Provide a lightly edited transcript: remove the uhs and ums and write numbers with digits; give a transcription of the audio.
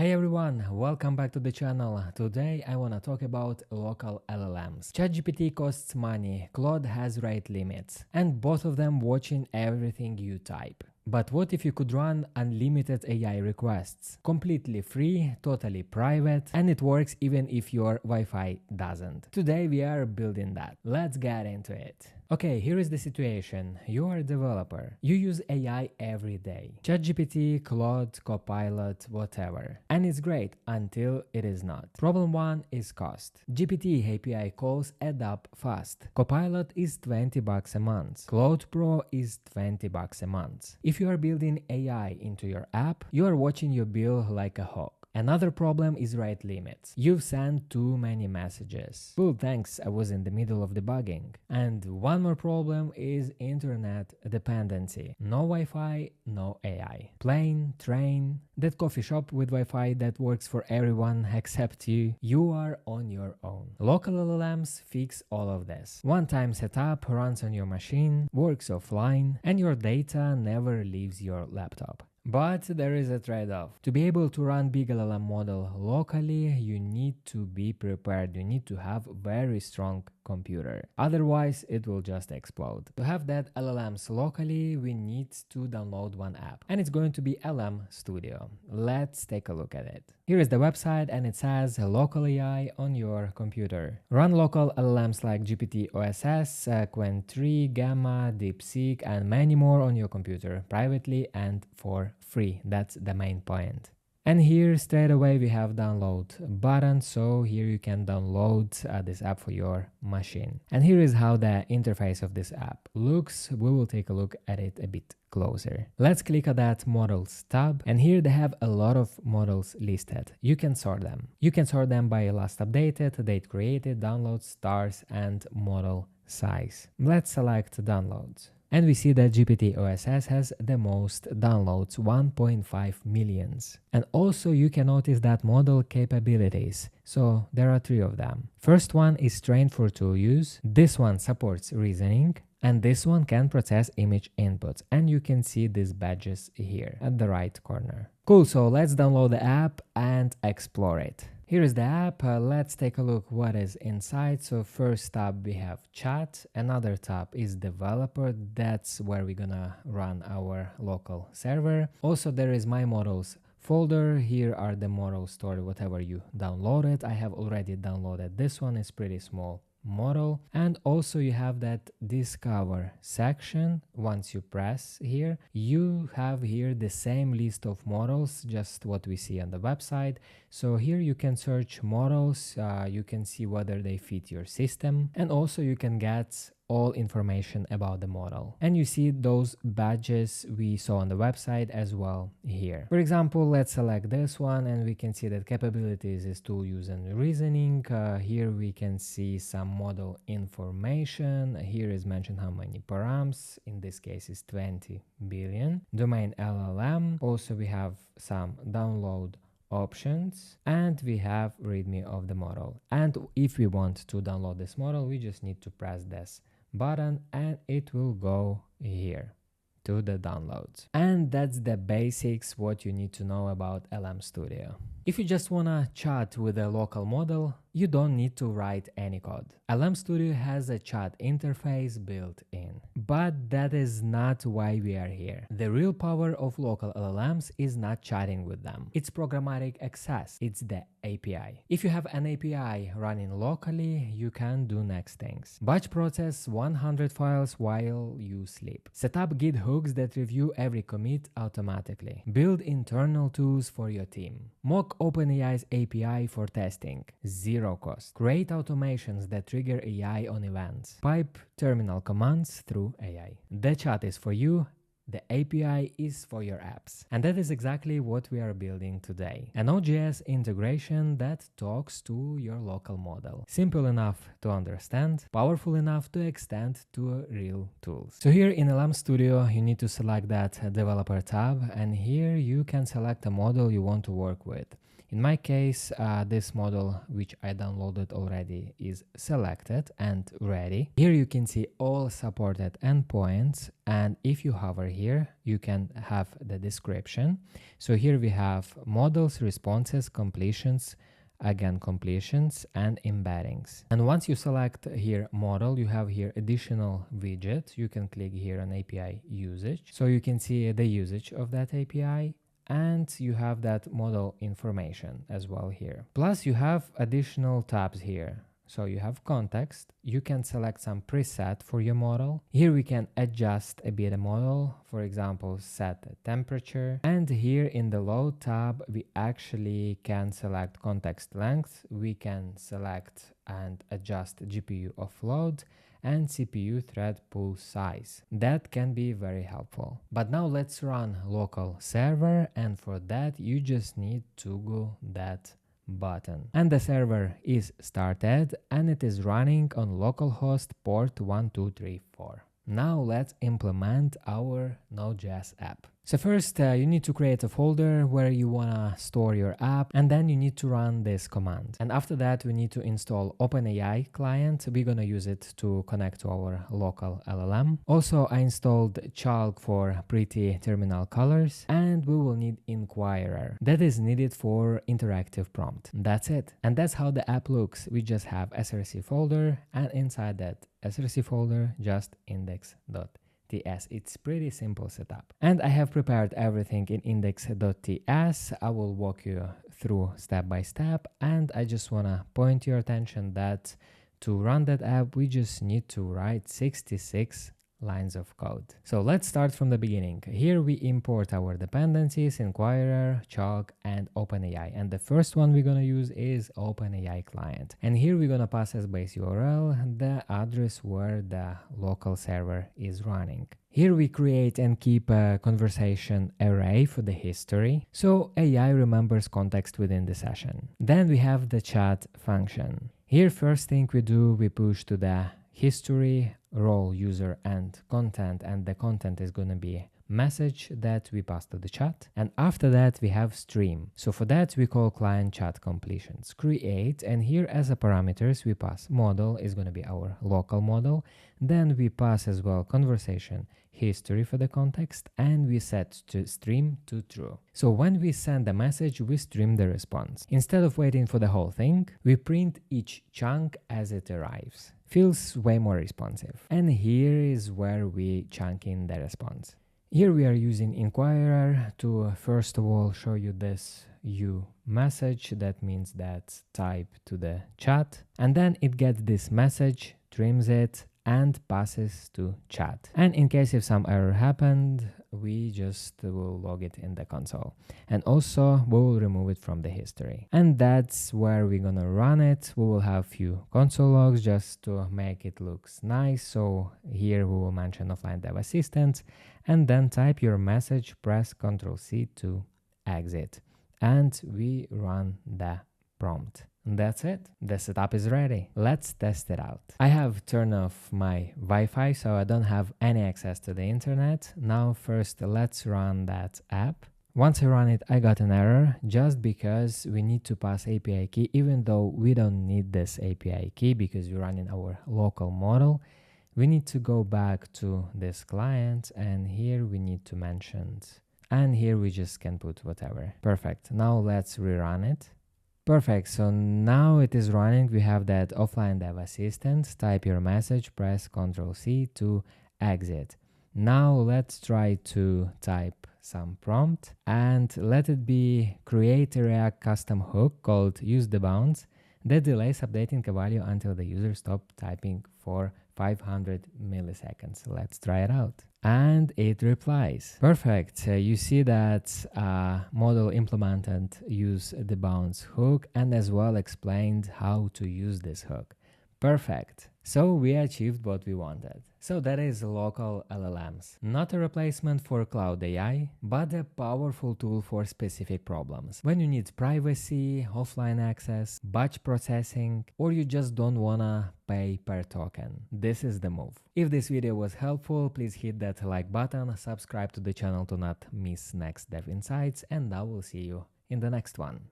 Hey everyone, welcome back to the channel. Today I want to talk about local LLMs. ChatGPT costs money, Claude has rate limits, and both of them watching everything you type. But what if you could run unlimited AI requests? Completely free, totally private, and it works even if your Wi-Fi doesn't. Today we are building that. Let's get into it. Okay, here is the situation. You are a developer. You use AI every day. ChatGPT, Claude, Copilot, whatever. And it's great until it is not. Problem one is cost. GPT API calls add up fast. Copilot is $20 a month. Claude Pro is $20 a month. If you are building AI into your app, you are watching your bill like a hawk. Another problem is rate limits. You've sent too many messages. Cool, thanks, I was in the middle of debugging. And one more problem is internet dependency. No Wi-Fi, no AI. Plane, train, that coffee shop with Wi-Fi that works for everyone except you. You are on your own. Local LLMs fix all of this. One-time setup runs on your machine, works offline, and your data never leaves your laptop. But there is a trade-off. To be able to run big LLM model locally, you need to be prepared. You need to have very strong computer. Otherwise, it will just explode. To have that LLMs locally, we need to download one app. And it's going to be LM Studio. Let's take a look at it. Here is the website and it says local AI on your computer. Run local LLMs like GPT OSS, Qwen 3, Gamma, DeepSeek, and many more on your computer, privately and for free. That's the main point. And here straight away we have download button, so here you can download this app for your machine. And here is how the interface of this app looks. We will take a look at it a bit closer. Let's click on that models tab, and here they have a lot of models listed. You can sort them. You can sort them by last updated, date created, downloads, stars, and model size. Let's select downloads. And we see that GPT OSS has the most downloads, 1.5 millions. And also you can notice that model capabilities. So there are 3 of them. First one is trained for tool use. This one supports reasoning. And this one can process image inputs. And you can see these badges here at the right corner. Cool, so let's download the app and explore it. Here is the app. Let's take a look what is inside. So first tab we have chat. Another tab is developer. That's where we're gonna run our local server. Also there is my models folder. Here are the models stored, whatever you downloaded. I have already downloaded this one. It's pretty small model. And also you have that discover section. Once you press here, you have here the same list of models, just what we see on the website. So here you can search models, you can see whether they fit your system, and also you can get all information about the model. And you see those badges we saw on the website as well here. For example, let's select this one and we can see that capabilities is tool use and reasoning. Here we can see some model information. Here is mentioned how many params. In this case is 20 billion. Domain LLM. Also we have some download options and we have readme of the model. And if we want to download this model, we just need to press this button and it will go here to the downloads. And that's the basics what you need to know about LM Studio. If you just wanna chat with a local model, you don't need to write any code. LM Studio has a chat interface built in. But that is not why we are here. The real power of local LLMs is not chatting with them. It's programmatic access. It's the API. If you have an API running locally, you can do next things. Batch process 100 files while you sleep. Set up Git hooks that review every commit automatically. Build internal tools for your team. Mock OpenAI's API for testing. Zero cost. Create automations that trigger AI on events. Pipe terminal commands through AI. The chat is for you. The API is for your apps. And that is exactly what we are building today. An Node.js integration that talks to your local model. Simple enough to understand, powerful enough to extend to real tools. So here in LM Studio, you need to select that developer tab, and here you can select a model you want to work with. In my case, this model, which I downloaded already, is selected and ready. Here you can see all supported endpoints, and if you hover here, you can have the description. So here we have models, responses, completions, again completions, and embeddings. And once you select here model, you have here additional widget. You can click here on API usage, so you can see the usage of that API, and you have that model information as well here. Plus you have additional tabs here. So you have context, you can select some preset for your model. Here we can adjust a bit the model, for example, set the temperature. And here in the load tab, we actually can select context length. We can select and adjust GPU offload and CPU thread pool size. That can be very helpful. But now let's run local server, and for that you just need to go that button. And the server is started and it is running on localhost port 1234. Now let's implement our Node.js app. So first you need to create a folder where you wanna store your app, and then you need to run this command. And after that we need to install OpenAI client. We're gonna use it to connect to our local LLM. Also I installed Chalk for pretty terminal colors, and we will need Inquirer that is needed for interactive prompt. That's it. And that's how the app looks. We just have src folder, and inside that src folder just index.ts. It's pretty simple setup. And I have prepared everything in index.ts. I will walk you through step by step, and I just want to point your attention that to run that app we just need to write 66 lines of code. So let's start from the beginning. Here we import our dependencies, Inquirer, Chalk, and OpenAI. And the first one we're gonna use is OpenAI client. And here we're gonna pass as base URL the address where the local server is running. Here we create and keep a conversation array for the history, so AI remembers context within the session. Then we have the chat function. Here first thing we do, we push to the history, role, user, and the content is going to be message that we pass to the chat. And after that we have stream. So for that we call client chat completions create, and here as a parameters we pass model is going to be our local model. Then we pass as well conversation history for the context, and we set to stream to true. So when we send a message, we stream the response. Instead of waiting for the whole thing, we print each chunk as it arrives. Feels way more responsive. And here is where we chunk in the response. Here we are using Inquirer to first of all show you this U message. That means that type to the chat, and then it gets this message, trims it, and passes to chat. And in case if some error happened, we just will log it in the console. And also we will remove it from the history. And that's where we're gonna run it. We will have few console logs just to make it looks nice. So here we will mention offline dev assistant, and then type your message, press Ctrl+C to exit. And we run the prompt. That's it. The setup is ready. Let's test it out. I have turned off my Wi-Fi, so I don't have any access to the internet. Now first let's run that app. Once I run it, I got an error just because we need to pass API key, even though we don't need this API key because we're running our local model. We need to go back to this client, and here we need to mention, and here we just can put whatever. Perfect. Now let's rerun it. Perfect, so now it is running. We have that offline dev assistant. Type your message, press Ctrl+C to exit. Now let's try to type some prompt, and let it be create a React custom hook called use the bounds that delays updating a value until the user stops typing for 500 milliseconds. Let's try it out. And it replies. Perfect. You see that model implemented use the bounds hook and as well explained how to use this hook. Perfect. So we achieved what we wanted. So that is local LLMs. Not a replacement for Claude AI, but a powerful tool for specific problems. When you need privacy, offline access, batch processing, or you just don't wanna pay per token. This is the move. If this video was helpful, please hit that like button, subscribe to the channel to not miss next dev insights, and I will see you in the next one.